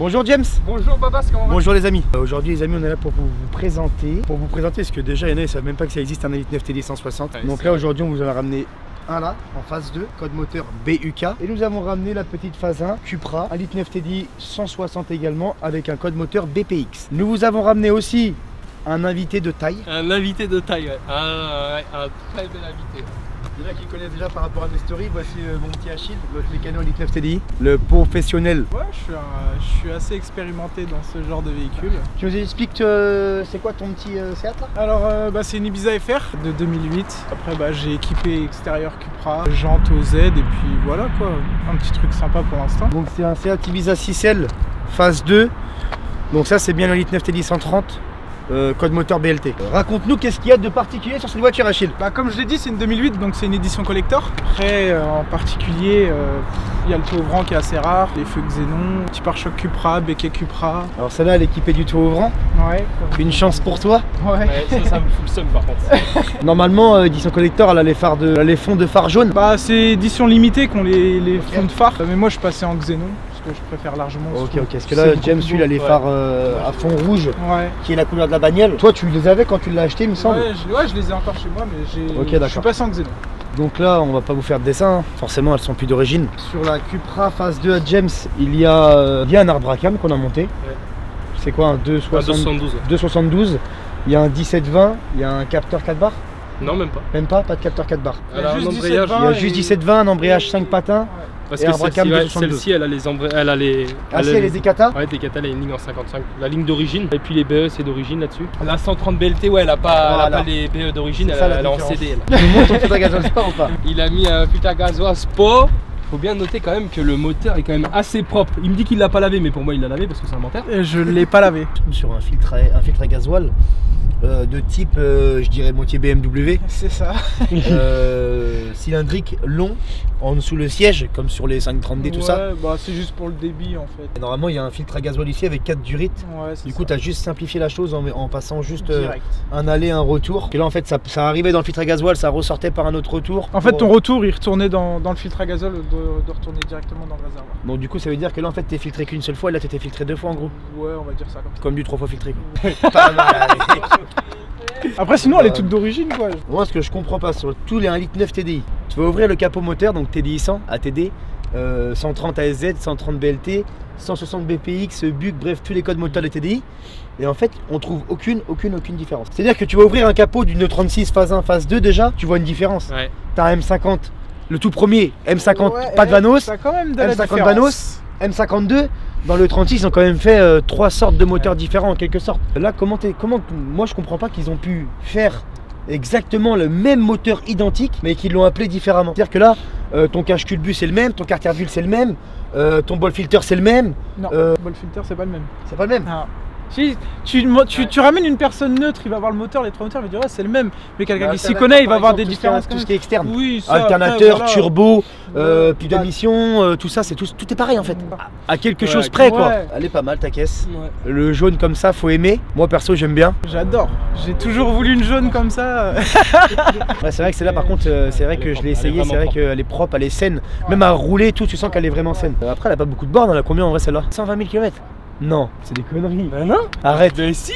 Bonjour James. Bonjour Babas, comment va? Bonjour les amis. Aujourd'hui les amis, on est là pour vous présenter. Parce que déjà il y en a, ils savent même pas que ça existe un Elite 9 TD 160. Ouais, donc là aujourd'hui on vous en a ramené un là, en phase 2, code moteur BUK. Et nous avons ramené la petite phase 1, Cupra, un Elite 9 TD 160 également, avec un code moteur BPX. Nous vous avons ramené aussi un invité de taille. Un invité de taille, ouais. Un très bel invité. Il y en a qui connaissent déjà par rapport à mes stories. Voici mon petit Achille, votre mécano Elite 9 TDI, le professionnel. Ouais, je suis assez expérimenté dans ce genre de véhicule. Tu nous expliques c'est quoi ton petit Seat là? Alors c'est une Ibiza FR de 2008. Après j'ai équipé extérieur Cupra, jantes OZ et puis voilà quoi, un petit truc sympa pour l'instant. Donc c'est un Seat Ibiza 6L phase 2. Donc ça c'est bien le Elite 9 TDI 130. Code moteur BLT. Raconte-nous qu'est-ce qu'il y a de particulier sur cette voiture Achille. Comme je l'ai dit, c'est une 2008 donc c'est une édition collector. Après en particulier il y a le toit ouvrant qui est assez rare, les feux xénon, petit pare-choc Cupra, béquet Cupra. Alors celle-là elle est équipée du toit ouvrant. Ouais. Une chance pour toi. Ouais. Ça me fout le seum par contre. Normalement édition collector elle a les fonds de phare jaune. C'est édition limitée qu'on les fonds de phare. Mais moi je passais en xénon. Que je préfère largement. Ok, parce que là James lui il a les phares à fond rouge, qui est la couleur de la bagnole. Toi tu les avais quand tu l'as acheté il me semble. Ouais, je les ai encore chez moi mais je suis passé en xénon. Donc là on va pas vous faire de dessin, hein. Forcément elles sont plus d'origine. Sur la Cupra phase 2 à James il y a un arbre à cam qu'on a monté. Ouais. C'est quoi un 272. Il y a un 1720, il y a un capteur 4 barres. Non même pas. Même pas de capteur 4 barres. Il y a juste 1720, un embrayage 5 patins. Ouais. Parce que celle-ci, elle a les embrayages. Elle a les. Ah, si, elle a les Decata. Ouais, Decata, elle a une ligne en 55. La ligne d'origine. Et puis les BE, c'est d'origine là-dessus. La 130 BLT, ouais, elle a pas les BE d'origine, elle est en CD. Tu nous montres ton filtre à gasoil sport ou pas? Il a mis un filtre à gasoil sport. Faut bien noter quand même que le moteur est quand même assez propre. Il me dit qu'il l'a pas lavé, mais pour moi, il l'a lavé parce que c'est un menteur. Je l'ai pas lavé. Sur un filtre à gasoil. De type, je dirais moitié BMW. C'est ça. Cylindrique long en dessous le siège, comme sur les 530D, tout ça. C'est juste pour le débit en fait. Et normalement, il y a un filtre à gasoil ici avec 4 durites. Ouais, du coup, tu as juste simplifié la chose en passant juste un aller, un retour. Et là, en fait, ça arrivait dans le filtre à gasoil, ça ressortait par un autre retour. En fait, ton retour, il retournait dans le filtre à gasoil de retourner directement dans le réservoir. Donc, du coup, ça veut dire que là, en fait, t'es filtré qu'une seule fois et là, t'étais filtré 2 fois en gros. Ouais, on va dire ça comme ça. Comme du 3 fois filtré, quoi. Pas mal. Après sinon elle est toute d'origine quoi. Moi ce que je comprends pas sur tous les 1.9 litre TDI, tu vas ouvrir le capot moteur, donc TDI 100, ATD, 130 ASZ, 130 BLT, 160 BPX, BUK, bref tous les codes moteurs de TDI. Et en fait on trouve aucune différence. C'est à dire que tu vas ouvrir un capot d'une 36 phase 1, phase 2 déjà, tu vois une différence. Ouais. T'as un M50, le tout premier, M50 pas de Vanos, M50 Vanos, M52. Dans le 36, ils ont quand même fait 3 sortes de moteurs différents en quelque sorte. Là, moi je comprends pas qu'ils ont pu faire exactement le même moteur identique, mais qu'ils l'ont appelé différemment. C'est-à-dire que là, ton cache culbus c'est le même, ton carter bulle c'est le même, ton ball filter c'est le même. Non, ball filter c'est pas le même. C'est pas le même. Ah. Si tu ramènes une personne neutre, il va voir le moteur, les 3 moteurs, il va dire ouais c'est le même. Mais quelqu'un qui s'y connaît, il va voir des différences. Tout ce qui est externe. Oui, ça, alternateur, après, voilà. Turbo, puis d'émission, tout ça, tout est pareil en fait. À quelque chose près quoi. Elle est pas mal ta caisse. Ouais. Le jaune comme ça, faut aimer. Moi perso j'aime bien. J'adore. J'ai toujours voulu une jaune comme ça. Ouais, c'est vrai que celle-là par contre, c'est vrai que je l'ai essayé, c'est vrai qu'elle est propre, elle est saine. Même à rouler et tout, tu sens qu'elle est vraiment saine. Après elle a pas beaucoup de bornes, elle a combien en vrai celle-là? 120 000 km. Non, c'est des conneries. Bah non. Arrête. Mais si.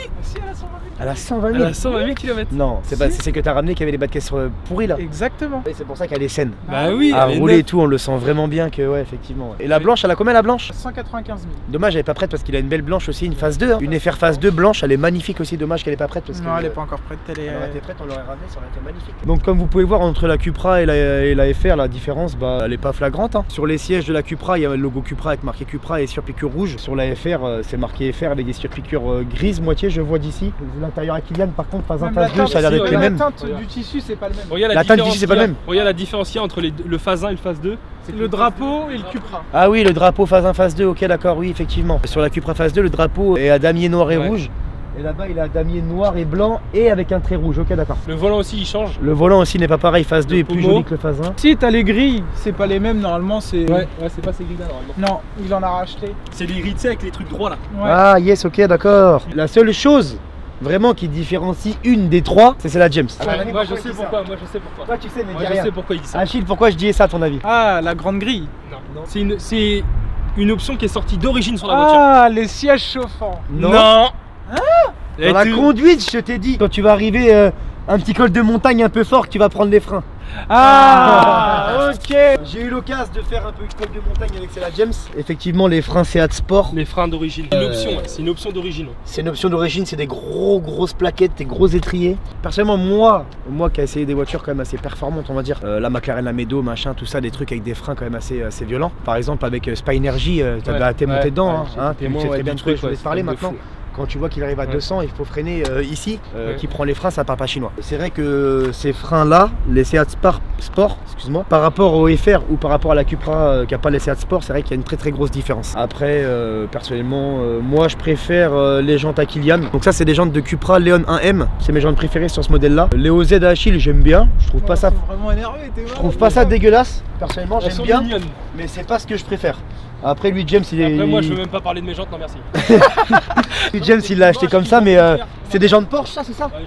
Elle a 120 000. Elle a 120 000 km. Non, c'est que t'as ramené qu'il y avait les bas de caisse pourris là. Exactement. Et c'est pour ça qu'elle est saine. Bah oui. À rouler et tout, on le sent vraiment bien que ouais, effectivement. Et la blanche, elle a combien la blanche? 195 000. Dommage, elle est pas prête parce qu'il a une belle blanche aussi, une phase 2. Hein. Une FR phase 2 blanche, elle est magnifique aussi. Dommage qu'elle est pas prête parce que. Non, elle est pas encore prête. Elle aurait été prête, on l'aurait ramenée, ça aurait été magnifique. Donc comme vous pouvez voir entre la Cupra et la FR, la différence, elle est pas flagrante. Hein. Sur les sièges de la Cupra, il y a le logo Cupra avec marqué Cupra et surpiqûre rouge. Sur la FR, c'est marqué FR avec des surpiqûres grises moitié, je vois d'ici. L'intérieur à Kylian, par contre, phase 1, phase 2, ça a l'air d'être les mêmes. La teinte du tissu, c'est pas le même. La teinte du tissu, c'est pas le même. Regarde la différence qu'il y a entre le phase 1 et le phase 2. C'est le drapeau et le Cupra. Ah oui, le drapeau phase 1, phase 2, ok, d'accord, oui, effectivement. Sur la Cupra phase 2, le drapeau est à damier noir et rouge. Et là-bas, il a damier noir et blanc et avec un trait rouge, ok, d'accord. Le volant aussi, il change. Le volant aussi n'est pas pareil, phase 2 est plus joli que le phase 1. Si, t'as les grilles, c'est pas les mêmes, normalement, c'est... Ouais, c'est pas ces grilles-là, normalement. Non, il en a racheté. C'est les grilles, tu sais, avec les trucs droits, là. Ouais. Ah, yes, ok, d'accord. La seule chose vraiment qui différencie une des trois, c'est la James. Moi je sais pourquoi, Toi tu sais, mais moi je sais pourquoi il dit ça. Achille, pourquoi je dis ça à ton avis? Ah, la grande grille. Non. C'est une option qui est sortie d'origine sur la voiture. Ah, les sièges chauffants. Non. Hein? Dans la conduite, je t'ai dit. Quand tu vas arriver un petit col de montagne un peu fort, tu vas prendre les freins. Ah, ok. J'ai eu l'occasion de faire un peu de col de montagne avec la James. Effectivement, les freins Seat Sport. Les freins d'origine. C'est une option, ouais. C'est une option d'origine. C'est une option d'origine, c'est des grosses plaquettes, des gros étriers. Personnellement, moi qui ai essayé des voitures quand même assez performantes, on va dire, la McLaren Lamedo, machin, tout ça, des trucs avec des freins quand même assez violents. Par exemple, avec Spy Energy, t'es monté dedans, hein, tu sais très bien de quoi je voulais te parler maintenant. Quand tu vois qu'il arrive à 200, il faut freiner ici, qui prend les freins, ça part pas chinois. C'est vrai que ces freins-là, les Seat Sport, excuse-moi, par rapport au FR ou par rapport à la Cupra qui n'a pas les Seat Sport, c'est vrai qu'il y a une très grosse différence. Après, personnellement, moi je préfère les jantes à Kilian. Donc ça, c'est des jantes de Cupra Leon 1M. C'est mes jantes préférées sur ce modèle-là. Les OZ à Achille, j'aime bien. Je trouve pas ça. Vraiment énervé, je trouve pas ça dégueulasse. Personnellement, j'aime bien. Mignonnes. Mais c'est pas ce que je préfère. Après lui James il est... Après moi je veux même pas parler de mes jantes, non merci. Lui James il l'a acheté comme ça mais c'est des jantes Porsche ça c'est ça? Ouais,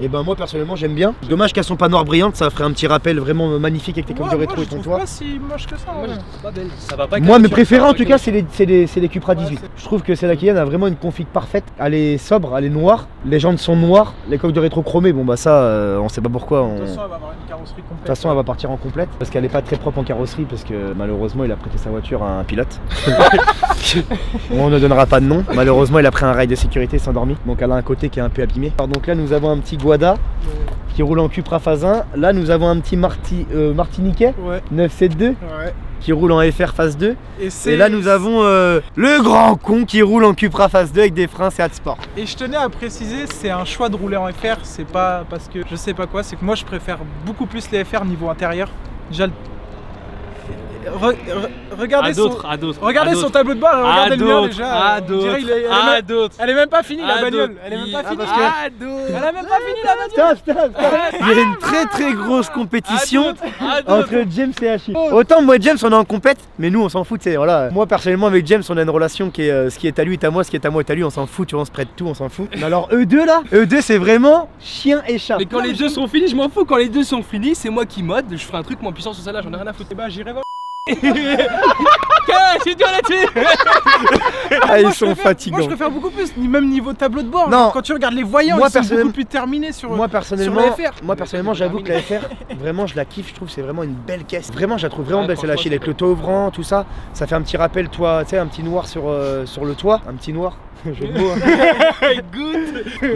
et ben moi personnellement j'aime bien. Dommage qu'elles sont pas noires brillantes, ça ferait un petit rappel vraiment magnifique avec tes coques de rétro et ton toit. Pas si moche que ça. Moi je trouve pas belle. Ça va pas. Moi mes préférés en tout cas c'est les Cupra 18. Je trouve que celle-là Kilian a vraiment une config parfaite. Elle est sobre, elle est noire, les jantes sont noires, les coques de rétro chromées, bon bah ça on sait pas pourquoi. De toute façon elle va avoir une carrosserie complète. De toute façon elle va partir en complète parce qu'elle est pas très propre en carrosserie parce que malheureusement il a prêté sa voiture à un pilote. On ne donnera pas de nom. Malheureusement il a pris un rail de sécurité et s'est endormi. Donc elle a un côté qui est un peu abîmé. Alors, donc là nous avons un petit Guada qui roule en Cupra phase 1. Là nous avons un petit Martiniquais 972 qui roule en FR phase 2. Et là nous avons le grand con qui roule en Cupra phase 2 avec des freins Seat Sport. Et je tenais à préciser, c'est un choix de rouler en FR, c'est pas parce que je sais pas quoi, c'est que moi je préfère beaucoup plus les FR niveau intérieur. Déjà regardez son tableau de bord, regardez le mien déjà. Elle est même pas finie la bagnole. Elle est même pas finie. Elle a même pas fini la bagnole. Stop. Il y a une très grosse compétition entre James et Achille. Autant moi et James on est en compète, mais nous on s'en fout. Voilà. Moi personnellement avec James on a une relation qui est ce qui est à lui est à moi, ce qui est à moi est à lui, on s'en fout, tu vois, on se prête tout, on s'en fout. Mais alors eux deux là, c'est vraiment chien et chat. Mais quand les deux sont finis, je m'en fous. Quand les deux sont finis, c'est moi qui mode, je ferai un truc moins puissant sur celle-là, j'en ai rien à foutre. Bah j'irai voir. J'ai dû là-dessus. Ah, ils sont fatigants. Moi je préfère beaucoup plus, même niveau tableau de bord. Non. Quand tu regardes les voyants, ils sont beaucoup plus terminés sur moi personnellement, sur la FR. Moi personnellement j'avoue que la FR, vraiment je la kiffe, je trouve c'est vraiment une belle caisse. Vraiment je la trouve vraiment belle celle-là, avec le toit ouvrant, tout ça. Ça fait un petit rappel, toi, tu sais, un petit noir sur le toit, un petit noir. Jeu de mots, hein.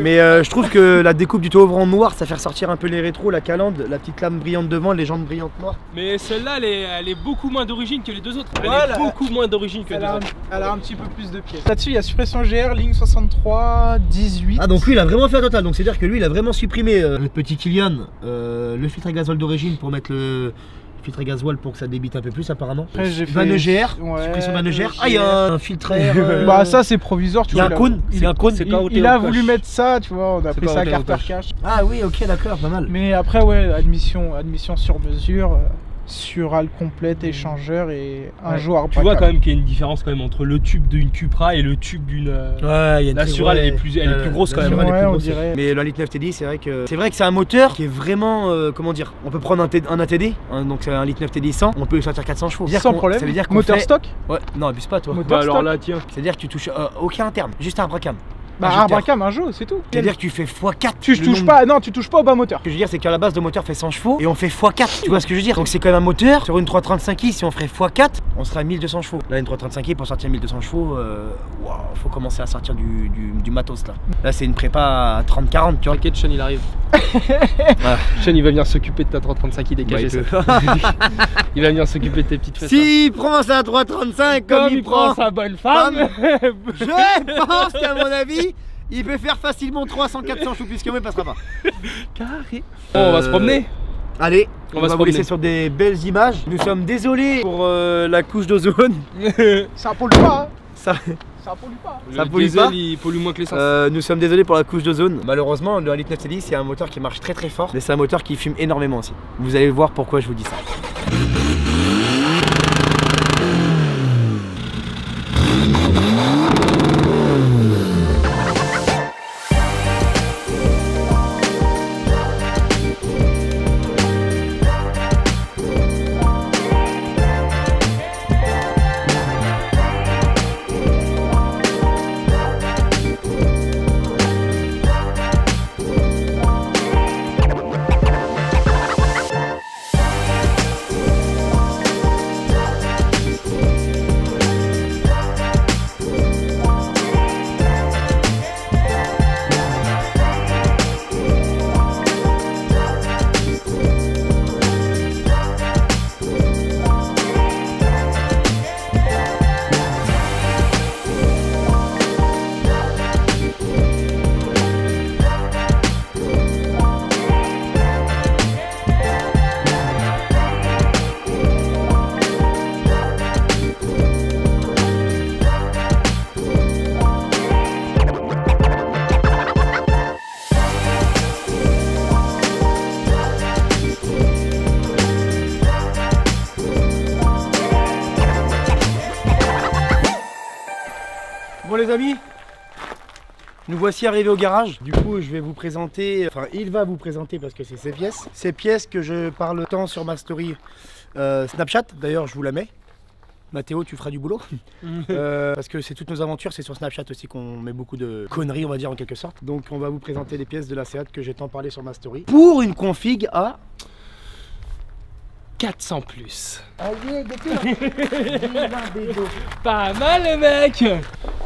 Mais je trouve que la découpe du toit ouvrant noir, ça fait ressortir un peu les rétros, la calandre, la petite lame brillante devant, les jantes brillantes noires. Mais celle-là, elle est beaucoup moins d'origine que les deux autres. Elle est beaucoup moins d'origine que les deux autres. Elle a un petit peu plus de pièces. Là-dessus, il y a suppression GR, ligne 63, 18. Ah donc lui, il a vraiment fait un total. Donc c'est à dire que lui, il a vraiment supprimé le petit Kilian, le filtre à gasoil d'origine pour mettre le filtre à gasoil pour que ça débite un peu plus apparemment. Après j'ai fait Van EGR, suppression Van EGR. Ah il y a un filtre air. Bah ça c'est provisoire, tu vois. Il y a un cône, c'est un cône. Il a voulu mettre ça, tu vois, on a pris ça à carte cash. Ah oui, ok, d'accord, pas mal. Mais après ouais, admission sur mesure. Sur halle complète, échangeur et un joueur. Tu vois quand même qu'il y a une différence quand même entre le tube d'une Cupra et le tube d'une. Ouais, il y a une. La Surale elle est plus grosse quand même. Ouais, on dirait. Mais le 1.9 litre TDI, c'est vrai que c'est un moteur qui est vraiment comment dire. On peut prendre un ATD, donc c'est un 1.9 litre TDI 100, on peut lui sortir 400 chevaux. Sans problème. Ça veut dire moteur stock. Ouais, non, abuse pas toi. Bah alors là tiens. C'est-à-dire que tu touches aucun interne, juste un bracam. Bah un bracam, un jeu, c'est tout. C'est-à-dire que tu fais x4. Tu touches pas, non, tu touches pas au bas moteur. Ce que je veux dire, c'est qu'à la base, le moteur fait 100 chevaux et on fait x4. Tu vois ce que je veux dire? Donc c'est quand même un moteur sur une 335i. Si on ferait x4, on serait à 1200 chevaux. Là, une 335i pour sortir 1200 chevaux, wow, faut commencer à sortir du matos là. Là, c'est une prépa à 30-40, tu vois. T'inquiète, Sean, il arrive. Voilà. Sean, il va venir s'occuper de ta 335i dégagée. Il va venir s'occuper de tes petites fesses. S'il prend sa 335 comme il prend sa bonne femme, je pense qu'à mon avis, il peut faire facilement 300-400 chevaux puisque moi il passera pas. Carré. On va se promener. Allez, on va vous laisser sur des belles images. Nous sommes désolés pour la couche d'ozone. Ça pollue pas, hein. Ça pollue pas. Ça pollue pas. Il pollue moins que l'essence. Nous sommes désolés pour la couche d'ozone. Malheureusement, le 1.9 litre TDI, c'est un moteur qui marche très fort, mais c'est un moteur qui fume énormément aussi. Vous allez voir pourquoi je vous dis ça. les amis, nous voici arrivés au garage. Du coup je vais vous présenter, enfin il va vous présenter parce que c'est ses pièces. Ces pièces que je parle tant sur ma story Snapchat, d'ailleurs je vous la mets. Mathéo, tu feras du boulot. Parce que c'est toutes nos aventures, c'est sur Snapchat aussi qu'on met beaucoup de conneries, on va dire en quelque sorte. Donc on va vous présenter les pièces de la Seat que j'ai tant parlé sur ma story. Pour une config à 400 plus. Allez, pas mal le mec.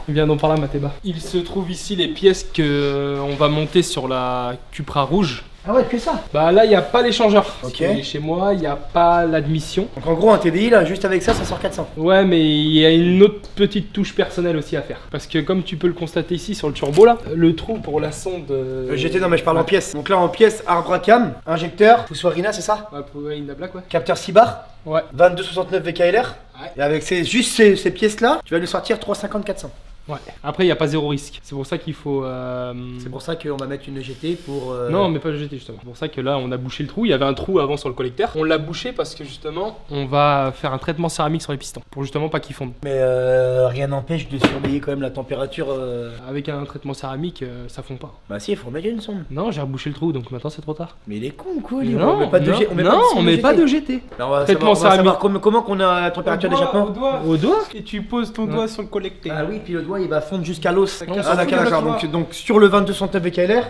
Viens donc par là Mathéba. Il se trouve ici les pièces que on va monter sur la Cupra rouge. Ah ouais, que ça? Bah là, il n'y a pas l'échangeur. Ok. Chez moi, il n'y a pas l'admission. Donc en gros, un TDI, là, juste avec ça, ça sort 400. Ouais, mais il y a une autre petite touche personnelle aussi à faire. Parce que comme tu peux le constater ici sur le turbo, là, le trou pour la sonde... GT, non mais je parle en pièces. Donc là, en pièces, arbre à cam, injecteur, Fuswarina, c'est ça? Ouais, pour Inda Black, ouais. Capteur 6 bars. Ouais. 2269 VKLR. Ouais. Et avec juste ces pièces-là, tu vas nous sortir 350-400. Ouais. Après, il n'y a pas zéro risque. C'est pour ça qu'il faut... C'est pour ça qu'on va mettre une GT pour... Non, mais pas le GT justement. C'est pour ça que là, on a bouché le trou. Il y avait un trou avant sur le collecteur. On l'a bouché parce que justement, on va faire un traitement céramique sur les pistons. Pour justement pas qu'ils fondent. Mais rien n'empêche de surveiller quand même la température. Avec un traitement céramique, ça fond pas. Bah si, il faut remettre une sonde. Non, j'ai rebouché le trou, donc maintenant c'est trop tard. Mais il est con ou quoi? Non, on met pas de GT. On met pas de GT. Alors, on va Traitement savoir comment qu'on a la température d'échappement. Au doigt. Et tu poses ton doigt sur le collecteur. Ah oui, puis le doigt il va fondre jusqu'à l'os. Ah d'accord. Donc sur le 2269 VKLR,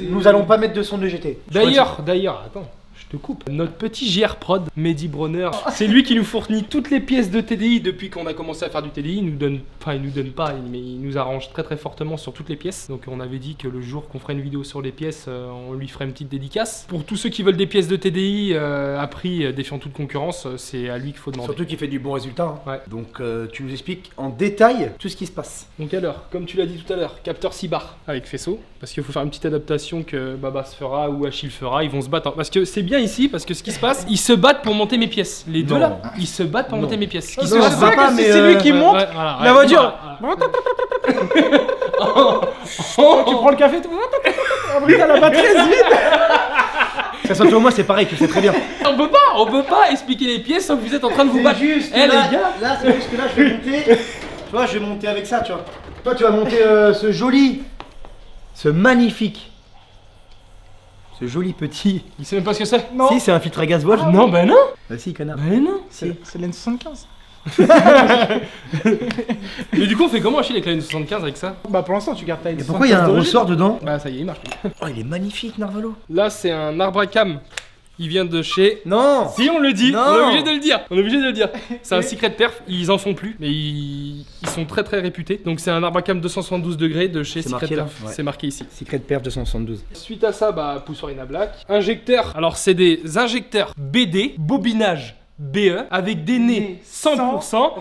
nous allons pas mettre de sonde de GT. D'ailleurs, attends. Je te coupe. Notre petit JR Prod, Mehdi Bronner, c'est lui qui nous fournit toutes les pièces de TDI depuis qu'on a commencé à faire du TDI. Il nous donne pas, mais il nous arrange très fortement sur toutes les pièces. Donc on avait dit que le jour qu'on ferait une vidéo sur les pièces, on lui ferait une petite dédicace. Pour tous ceux qui veulent des pièces de TDI à prix défiant toute concurrence, c'est à lui qu'il faut demander. Surtout qu'il fait du bon résultat. Hein. Ouais. Donc tu nous expliques en détail tout ce qui se passe. Donc alors, comme tu l'as dit tout à l'heure, capteur 6 bars avec faisceau. Parce qu'il faut faire une petite adaptation que Baba se fera ou Achille fera. Ils vont se battre. Parce que c'est bien ici, parce que ce qui se passe, ils se battent pour monter mes pièces. Les deux là, ils se battent pour monter mes pièces. C'est lui qui monte la voiture. Tu prends le café, t'as la batterie vide. Ça soit toi moi c'est pareil, tu fais très bien. On peut pas expliquer les pièces sans que vous êtes en train de vous battre. Juste les là, gars. là c'est juste que là je vais monter. Tu vois, je vais monter avec ça, tu vois. Toi tu vas monter ce joli, ce magnifique. Ce joli petit. Il sait même pas ce que c'est. Non. Si, c'est un filtre à gaz Wolf. Non, bah non. Bah si, connard. Bah non. Si. C'est l'N75. Mais du coup, on fait comment Achille avec la N75 avec ça? Bah pour l'instant, tu gardes ta N75. Et pourquoi il y a un ressort dedans? Bah ça y est, il marche plus. Oh, il est magnifique, Narvalo. Là, c'est un arbre à cam. Il vient de chez... Non. Si on le dit, non. on est obligé de le dire. On est obligé de le dire. C'est un secret de perf, ils en font plus, mais ils sont très réputés. Donc c'est un arbre à cam 272 degrés de chez Secret marqué Perf. là, ouais. C'est marqué ici. Secret Perf 272. Suite à ça, bah Fuswarina Black. Injecteur. Alors c'est des injecteurs BD, bobinage BE, avec des nez 100%.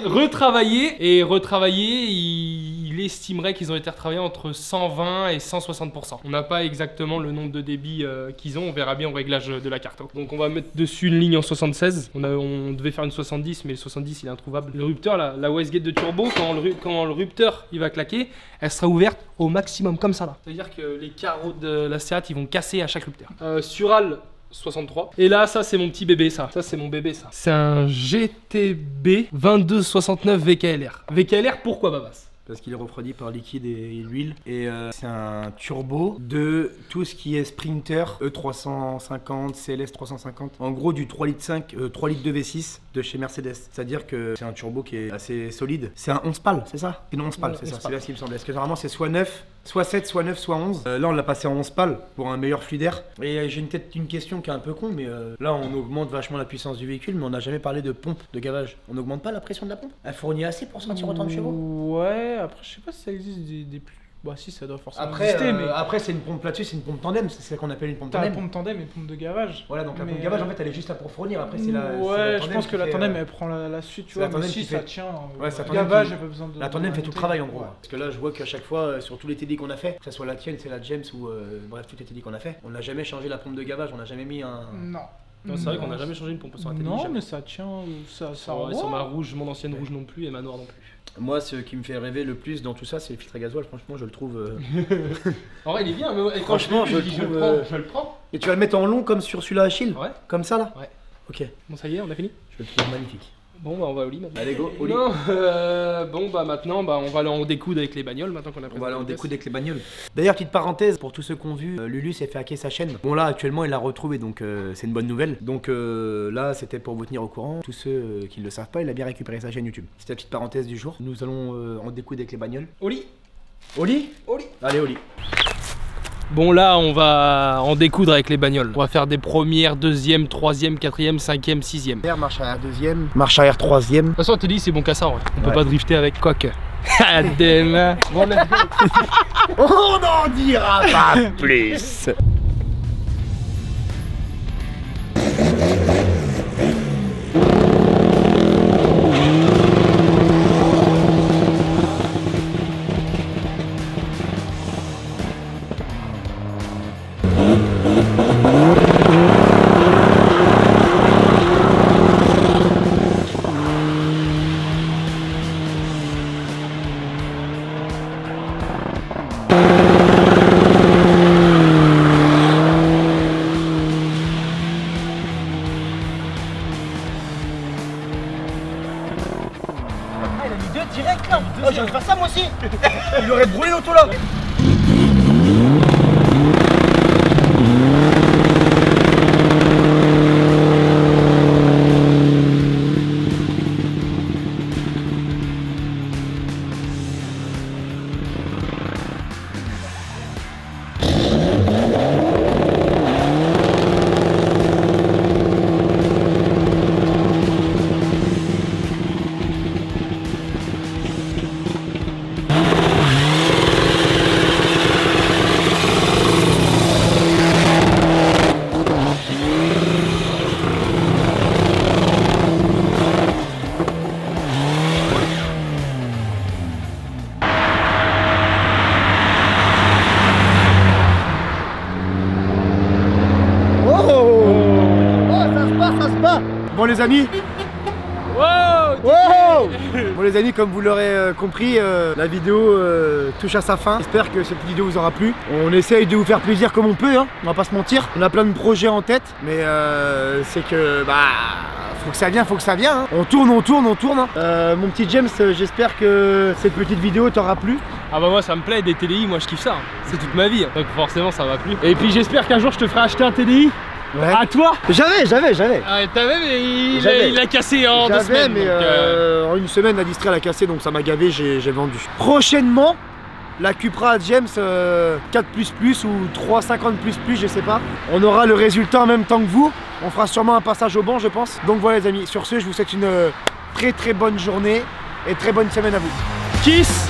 Retravaillés, il estimerait qu'ils ont été retravaillés entre 120 et 160%. On n'a pas exactement le nombre de débits qu'ils ont, on verra bien au réglage de la carte. Donc on va mettre dessus une ligne en 76. On devait faire une 70, mais le 70 il est introuvable. Le rupteur, la wastegate de turbo, quand le rupteur il va claquer, elle sera ouverte au maximum comme ça là. C'est-à-dire que les carreaux de la Seat ils vont casser à chaque rupteur. Sural 63. Et là, ça c'est mon petit bébé, ça. Ça c'est mon bébé, ça. C'est un GTB 2269 VKLR. VKLR, pourquoi Babas? Parce qu'il est refroidi par liquide et l'huile. Et c'est un turbo de tout ce qui est Sprinter, E350, CLS 350. En gros du 3 litres 5, 3 litres de V6 de chez Mercedes. C'est-à-dire que c'est un turbo qui est assez solide. C'est un 11 pales, c'est ça? C'est une 11 pales, c'est ça. C'est là ce qu'il me semble. Parce que normalement c'est soit 9, soit 7, soit 9, soit 11. Là on l'a passé en 11 pales pour un meilleur flux d'air. Et j'ai peut-être une question qui est un peu con, mais là on augmente vachement la puissance du véhicule, mais on n'a jamais parlé de pompe de gavage. On n'augmente pas la pression de la pompe? Elle fournit assez pour sortir autant de chevaux? Ouais. Après, je sais pas si ça existe des plus. Bah, si, ça doit forcément après, exister. Mais après, c'est une pompe là-dessus, c'est une pompe tandem, c'est ça qu'on appelle une pompe t'as la tandem. pompe tandem et pompe de gavage. Voilà, donc la pompe de gavage, en fait, elle est juste là pour fournir. Après, c'est la. Ouais, je pense que la tandem elle prend la suite, tu vois. Mais si ça tient. Ouais, ça gavage, elle pas besoin de. La tandem fait tout le travail en gros. Parce que là, je vois qu'à chaque fois, sur tous les TD qu'on a fait, que ce soit la tienne, c'est la James ou bref, toutes les TD qu'on a fait, on n'a jamais changé la pompe de gavage, on n'a jamais mis un. Non. Non, c'est vrai qu'on n'a jamais changé une pompe sur la TD. Non, mais ça tient. Ça sur ma rouge, mon ancienne rouge non plus et ma noire non plus. Moi, ce qui me fait rêver le plus dans tout ça, c'est le filtre à gasoil. Franchement, je le trouve. En vrai, il est bien. Mais franchement, je le prends. Et tu vas le mettre en long comme sur celui-là Achille? Ouais. Comme ça là? Ouais. Ok. Bon, ça y est, on a fini? Je le trouve magnifique. Bon bah on va au lit maintenant. Allez go, au lit. Non, bon bah maintenant on va aller en découdre avec les bagnoles maintenant qu'on a présenté. On va aller en découdre avec les bagnoles. D'ailleurs, petite parenthèse, pour tous ceux qui ont vu, Lulu s'est fait hacker sa chaîne. Bon là actuellement il l'a retrouvée, donc c'est une bonne nouvelle. Donc là c'était pour vous tenir au courant. Tous ceux qui ne le savent pas, il a bien récupéré sa chaîne YouTube. C'était la petite parenthèse du jour. Nous allons en découdre avec les bagnoles. Au lit. Au lit? Au lit. Allez au lit. Bon là on va en découdre avec les bagnoles. On va faire des premières, deuxième, troisième, quatrième, cinquième, sixième. Marche arrière deuxième, marche arrière troisième. De toute façon TDI c'est bon qu'à ça, ouais. On peut pas drifter avec coque. Demain. Bon, let's go. On n'en dira pas plus. Direct là. Oh, je vais faire ça moi aussi. Il aurait brûlé l'auto là. Bon les amis, bon les amis, comme vous l'aurez compris, la vidéo touche à sa fin. J'espère que cette vidéo vous aura plu. On essaye de vous faire plaisir comme on peut, hein, on va pas se mentir. On a plein de projets en tête, mais c'est que faut que ça vienne, hein. On tourne. Hein. Mon petit James, j'espère que cette petite vidéo t'aura plu. Ah bah moi ça me plaît des TDI, moi je kiffe ça, hein. C'est toute ma vie, hein. Donc forcément ça m'a plu. Et puis j'espère qu'un jour je te ferai acheter un TDI. Ouais. À toi. J'avais. Ah, t'avais, mais il a cassé en 2 semaines. Mais donc, en une semaine la distrait a cassé, donc ça m'a gavé, j'ai vendu. Prochainement, la Cupra James 4++ ou 350++, je sais pas. On aura le résultat en même temps que vous. On fera sûrement un passage au banc, je pense. Donc voilà les amis, sur ce, je vous souhaite une très bonne journée et très bonne semaine à vous. Kiss.